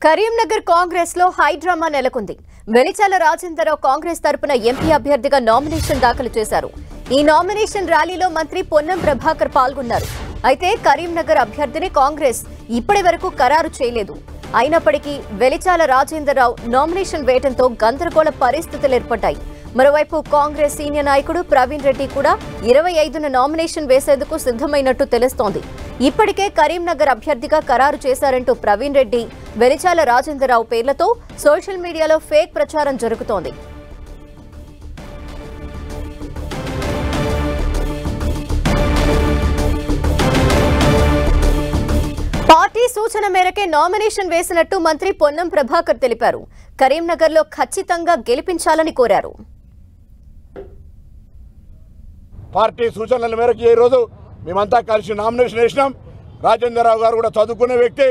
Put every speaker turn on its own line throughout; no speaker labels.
కరీంనగర్ కాంగ్రెస్ లో high drama నెలకొంది. వెలిచాల రాజేంద్రరావు కాంగ్రెస్ తరపున ఎంపీ అభ్యర్థిగా నామినేషన్ దాఖలు చేశారు. ఈ నామినేషన్ ర్యాలీలో మంత్రి పొన్నం ప్రభాకర్ పాల్గొన్నారు. అయితే కరీంనగర్ అభ్యర్థిని కాంగ్రెస్ ఇప్పటి వరకు ఖరారు చేయలేదు. అయినప్పటికీ వెలిచాల రాజేంద్రరావు నామినేషన్ వేయడంతో గందరగోళ పరిస్థితులు ఏర్పడ్డాయి. మరోవైపు కాంగ్రెస్ సీనియర్ నాయకుడు ప్రవీణ్ రెడ్డి కూడా 25న నామినేషన్ వేసేందుకు సిద్ధమైనట్టు తెలుస్తోంది. ఇప్పటికే కరీంనగర్ అభ్యర్థిగా ఖరారు చేశారంటూ ప్రవీణ్ రెడ్డి, వెలిచాల రాజేంద్రరావు పేర్లతో సోషల్ మీడియాలో ఫేక్ ప్రచారం జరుగుతోంది. పార్టీ సూచన మేరకే నామినేషన్ వేసినట్టు మంత్రి పొన్నం ప్రభాకర్ తెలిపారు. కరీంనగర్లో ఖచ్చితంగా గెలిపించాలని కోరారు.
పార్టీ సూచనల మేరకు ఈ రోజు మేమంతా కలిసి నామినేషన్ వేసినాం. రాజేంద్రరావు గారు కూడా చదువుకునే వ్యక్తి,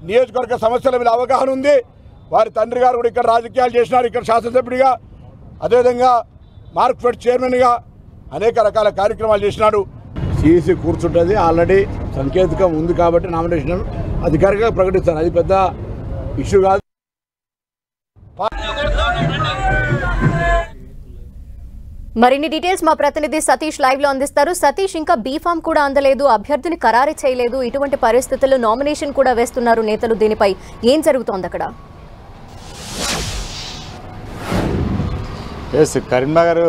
నియోజకవర్గ సమస్యల మీద అవగాహన ఉంది. వారి తండ్రి గారు కూడా ఇక్కడ రాజకీయాలు చేసినారు, ఇక్కడ శాసనసభ్యుడిగా, అదేవిధంగా మార్క్ఫెడ్ చైర్మన్గా అనేక రకాల కార్యక్రమాలు చేసినాడు. సిఇసి కూర్చుంటుంది, ఆల్రెడీ సంకేతికం ఉంది కాబట్టి నామినేషన్ అధికారికంగా ప్రకటిస్తారు. అది పెద్ద ఇష్యూ కాదు.
మరిన్ని డీటెయిల్స్ మా ప్రతినిధి సతీష్ లైవ్ లో అందిస్తారు. సతీష్, ఇంకా బీఫామ్ కూడా అందలేదు, అభ్యర్థిని ఖరారు చేయలేదు, ఇటువంటి పరిస్థితుల్లో నామినేషన్ కూడా వేస్తున్నారు నేతలు. దీనిపై ఏం జరుగుతోంది అక్కడ?
కరీంనగర్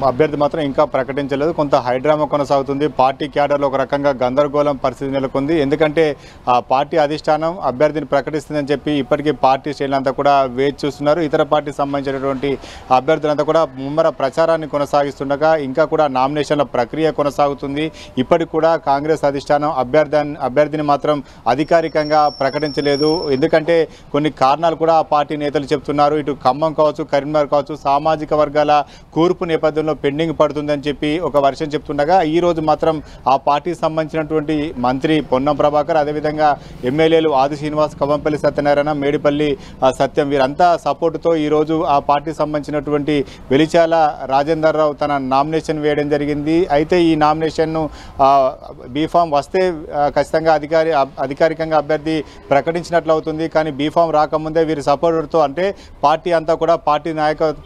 అభ్యర్థి మాత్రం ఇంకా ప్రకటించలేదు. కొంత హైడ్రామా కొనసాగుతుంది. పార్టీ క్యాడర్లో ఒక రకంగా గందరగోళం పరిస్థితి నెలకొంది. ఎందుకంటే ఆ పార్టీ అధిష్టానం అభ్యర్థిని ప్రకటిస్తుందని చెప్పి ఇప్పటికీ పార్టీ శ్రేణులంతా కూడా వేచి చూస్తున్నారు. ఇతర పార్టీకి సంబంధించినటువంటి అభ్యర్థులంతా కూడా ముమ్మర ప్రచారాన్ని కొనసాగిస్తుండగా ఇంకా కూడా నామినేషన్ల ప్రక్రియ కొనసాగుతుంది. ఇప్పటికి కూడా కాంగ్రెస్ అధిష్టానం అభ్యర్థిని మాత్రం అధికారికంగా ప్రకటించలేదు. ఎందుకంటే కొన్ని కారణాలు కూడా ఆ పార్టీ నేతలు చెప్తున్నారు. ఇటు ఖమ్మం కావచ్చు, కరీంనగర్ కావచ్చు, సామాజిక వర్గాల కూర్పు నేపథ్యంలో పెండింగ్ పడుతుందని చెప్పి ఒక వర్షం చెప్తుండగా ఈ రోజు మాత్రం ఆ పార్టీకి సంబంధించినటువంటి మంత్రి పొన్నం ప్రభాకర్, అదేవిధంగా ఎమ్మెల్యేలు ఆది శ్రీనివాస్, కవంపల్లి సత్యనారాయణ, మేడిపల్లి సత్యం వీరంతా సపోర్టుతో ఈరోజు ఆ పార్టీకి సంబంధించినటువంటి వెలిచాల రాజేంద్రరావు తన నామినేషన్ వేయడం జరిగింది. అయితే ఈ నామినేషన్ను బీఫామ్ వస్తే ఖచ్చితంగా అధికారికంగా అభ్యర్థి ప్రకటించినట్లు అవుతుంది. కానీ బీఫామ్ రాకముందే వీరి సపోర్టుతో, అంటే పార్టీ అంతా కూడా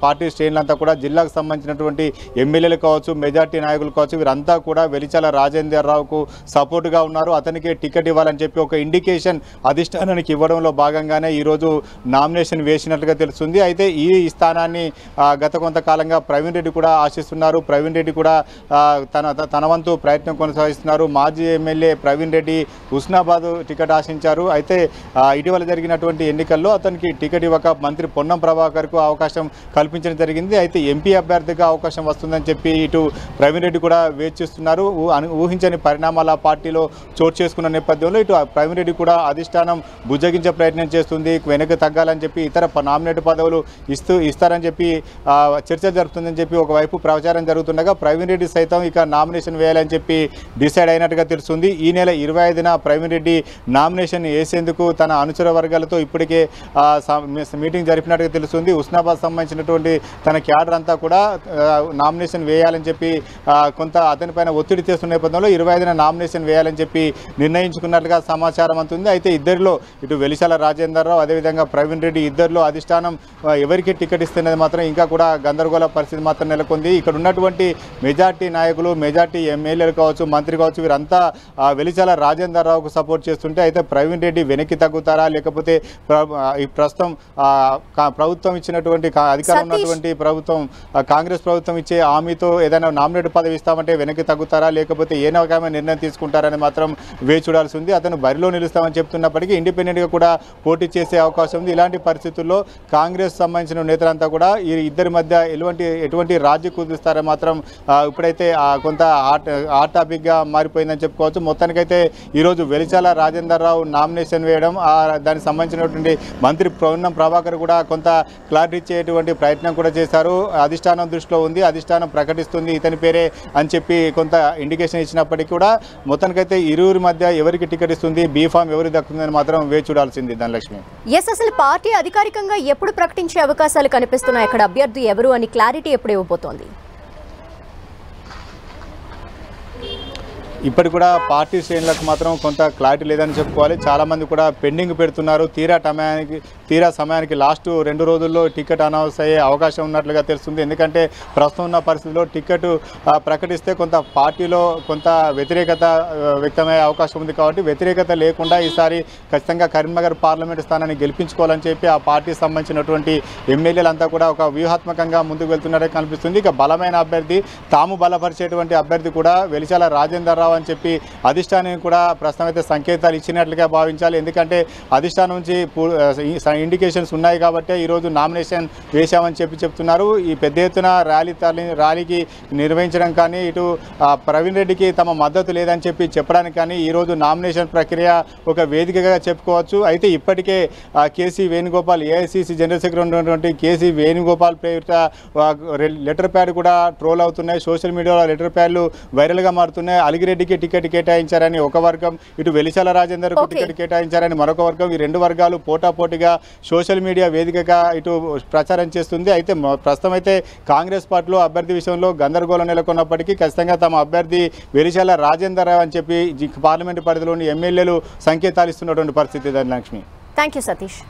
పార్టీ శ్రేణులంతా కూడా జిల్లాకు సంబంధించినటువంటి ఎమ్మెల్యేలు కావచ్చు, మెజార్టీ నాయకులు కావచ్చు, వీరంతా కూడా వెలిచాల రాజేంద్రరావుకు సపోర్టుగా ఉన్నారు. అతనికి టికెట్ ఇవ్వాలని చెప్పి ఒక ఇండికేషన్ అధిష్టానానికి ఇవ్వడంలో భాగంగానే ఈరోజు నామినేషన్ వేసినట్లుగా తెలుస్తుంది. అయితే ఈ స్థానాన్ని గత కొంతకాలంగా ప్రవీణ్ రెడ్డి కూడా ఆశిస్తున్నారు. ప్రవీణ్ రెడ్డి కూడా తన వంతు ప్రయత్నం కొనసాగిస్తున్నారు. మాజీ ఎమ్మెల్యే ప్రవీణ్ రెడ్డి హుస్నాబాద్ టికెట్ ఆశించారు. అయితే ఇటీవల జరిగినటువంటి ఎన్నికల్లో అతనికి టికెట్ ఇవ్వక మంత్రి పొన్నం ప్రభాకర్కు అవకాశం కల్పించడం జరిగింది. అయితే ఎంపీ అభ్యర్థిగా అవకాశం వస్తుందని చెప్పి ఇటు ప్రవీణ్ రెడ్డి కూడా వేచి చూస్తున్నారు. ఊహించని పరిణామాల పార్టీలో చోటు చేసుకున్న నేపథ్యంలో ఇటు ప్రవీణ్ రెడ్డి కూడా అధిష్టానం బుజ్జగించే ప్రయత్నం చేస్తుంది. వెనక్కి తగ్గాలని చెప్పి ఇతర నామినేట్ పదవులు ఇస్తారని చెప్పి చర్చ జరుగుతుందని చెప్పి ఒకవైపు ప్రచారం జరుగుతుండగా ప్రవీణ్ రెడ్డి సైతం ఇక నామినేషన్ వేయాలని చెప్పి డిసైడ్ అయినట్టుగా తెలుస్తుంది. ఈ నెల 25న ప్రవీణ్ రెడ్డి నామినేషన్ వేసేందుకు తన అనుచర వర్గాలతో ఇప్పటికే మీటింగ్ జరిపినట్టుగా తెలుస్తుంది. హుస్నాబాద్ సంబంధించినటువంటి తన క్యాడర్ అంతా కూడా నామినేషన్ వేయాలని చెప్పి కొంత అతనిపైన ఒత్తిడి చేస్తున్న నేపథ్యంలో 25న నామినేషన్ వేయాలని చెప్పి నిర్ణయించుకున్నట్లుగా సమాచారం అంతుంది. అయితే ఇద్దరిలో ఇటు వెలిశాల రాజేంద్రరావు, అదేవిధంగా ప్రవీణ్ రెడ్డి ఇద్దరిలో అధిష్టానం ఎవరికి టికెట్ ఇస్తున్నది మాత్రం ఇంకా కూడా గందరగోళ పరిస్థితి మాత్రం నెలకొంది. ఇక్కడ ఉన్నటువంటి మెజార్టీ నాయకులు, మెజార్టీ ఎమ్మెల్యేలు కావచ్చు, మంత్రి కావచ్చు, వీరంతా వెలిశాల రాజేంద్రరావుకు సపోర్ట్ చేస్తుంటే అయితే ప్రవీణ్ రెడ్డి వెనక్కి తగ్గుతారా, లేకపోతే ఈ ప్రస్తుతం ప్రభుత్వం ఇచ్చినటువంటి అధికారం ఉన్నటువంటి ప్రభుత్వం కాంగ్రెస్ ప్రభుత్వం ఇచ్చే హామీతో ఏదైనా నామినేట్ పదవి ఇస్తామంటే వెనక్కి తగ్గుతారా, లేకపోతే ఏ రకమైన నిర్ణయం తీసుకుంటారని మాత్రం వేచి చూడాల్సి ఉంది. అతను బరిలో నిలుస్తామని చెప్తున్నప్పటికీ ఇండిపెండెంట్గా కూడా పోటీ చేసే అవకాశం ఉంది. ఇలాంటి పరిస్థితుల్లో కాంగ్రెస్ సంబంధించిన నేతలంతా కూడా ఈ ఇద్దరి మధ్య ఎటువంటి రాజీ కుదిస్తారని మాత్రం ఇప్పుడైతే కొంత హాట్ టాపిక్గా మారిపోయిందని చెప్పుకోవచ్చు. మొత్తానికైతే ఈరోజు వెలిచాల రాజేంద్రరావు నామినేషన్ వేయడం, దానికి సంబంధించినటువంటి మంత్రి పొన్నం ప్రభాకర్ కూడా కొంత క్లారిటీ ఇచ్చేటువంటి ప్రయత్నం కూడా చేశారు. అధిష్టానం దృష్టిలో ఉంది, అధిష్టానం ప్రకటిస్తుంది ఇతని పేరే అని చెప్పి కొంత ఇండికేషన్ ఇచ్చినప్పటికీ కూడా మొత్తానికైతే ఇరువురి మధ్య ఎవరికి టికెట్ ఇస్తుంది, బీఫామ్ ఎవరికి దక్కుతుందని మాత్రం వేచి చూడాల్సింది. ధనలక్ష్మి,
అసలు పార్టీ అధికారికంగా ఎప్పుడు ప్రకటించే అవకాశాలు కనిపిస్తున్నాయి? అక్కడ అభ్యర్థి ఎవరు అని క్లారిటీ ఎప్పుడు ఇవ్వబోతోంది?
ఇప్పటి కూడా పార్టీ శ్రేణులకు మాత్రం కొంత క్లారిటీ లేదని చెప్పుకోవాలి. చాలామంది కూడా పెండింగ్ పెడుతున్నారు. తీరా సమయానికి లాస్ట్ 2 రోజుల్లో టికెట్ అనౌన్స్ అయ్యే అవకాశం ఉన్నట్లుగా తెలుస్తుంది. ఎందుకంటే ప్రస్తుతం ఉన్న పరిస్థితిలో టికెట్ ప్రకటిస్తే కొంత పార్టీలో కొంత వ్యతిరేకత వ్యక్తమయ్యే అవకాశం ఉంది. కాబట్టి వ్యతిరేకత లేకుండా ఈసారి ఖచ్చితంగా కరీంనగర్ పార్లమెంటు స్థానాన్ని గెలిపించుకోవాలని చెప్పి ఆ పార్టీకి సంబంధించినటువంటి ఎమ్మెల్యేలంతా కూడా ఒక వ్యూహాత్మకంగా ముందుకు వెళ్తున్నారే కనిపిస్తుంది. ఇక బలమైన అభ్యర్థి, తాము బలపరిచేటువంటి అభ్యర్థి కూడా వెలిచాల రాజేందర్ రావు అని చెప్పి అధిష్టానం కూడా ప్రస్తుతం అయితే సంకేతాలు ఇచ్చినట్లుగా భావించాలి. ఎందుకంటే అధిష్టానం నుంచి ఇండికేషన్స్ ఉన్నాయి కాబట్టి ఈరోజు నామినేషన్ వేశామని చెప్తున్నారు. ఈ పెద్ద ఎత్తున ర్యాలీకి నిర్వహించడం కానీ, ఇటు ప్రవీణ్ రెడ్డికి తమ మద్దతు లేదని చెప్పడానికి కానీ ఈరోజు నామినేషన్ ప్రక్రియ ఒక వేదికగా చెప్పుకోవచ్చు. అయితే ఇప్పటికే KC Venugopal, AICC general secretary ఉన్నటువంటి కేసీ వేణుగోపాల్ పేరిట లెటర్ ప్యాడ్ కూడా ట్రోల్ అవుతున్నాయి. సోషల్ మీడియాలో లెటర్ ప్యాడ్లు వైరల్గా మారుతున్నాయి. అలిగిరెడ్డికి టికెట్ కేటాయించారని ఒక వర్గం, ఇటు వెలిశాల రాజేందర్కు టికెట్ కేటాయించారని మరొక వర్గం. ఈ 2 వర్గాలు పోటాపోటీగా సోషల్ మీడియా వేదికగా ఇటు ప్రచారం చేస్తుంది. అయితే ప్రస్తుతం అయితే కాంగ్రెస్ పార్టీలో అభ్యర్థి విషయంలో గందరగోళం నెలకొన్నప్పటికీ ఖచ్చితంగా తమ అభ్యర్థి వెలిశాల రాజేందర్ రావు అని చెప్పి పార్లమెంటు పరిధిలోని ఎమ్మెల్యేలు సంకేతాలు ఇస్తున్నటువంటి పరిస్థితి. ధనలక్ష్మి.
Thank you Satish.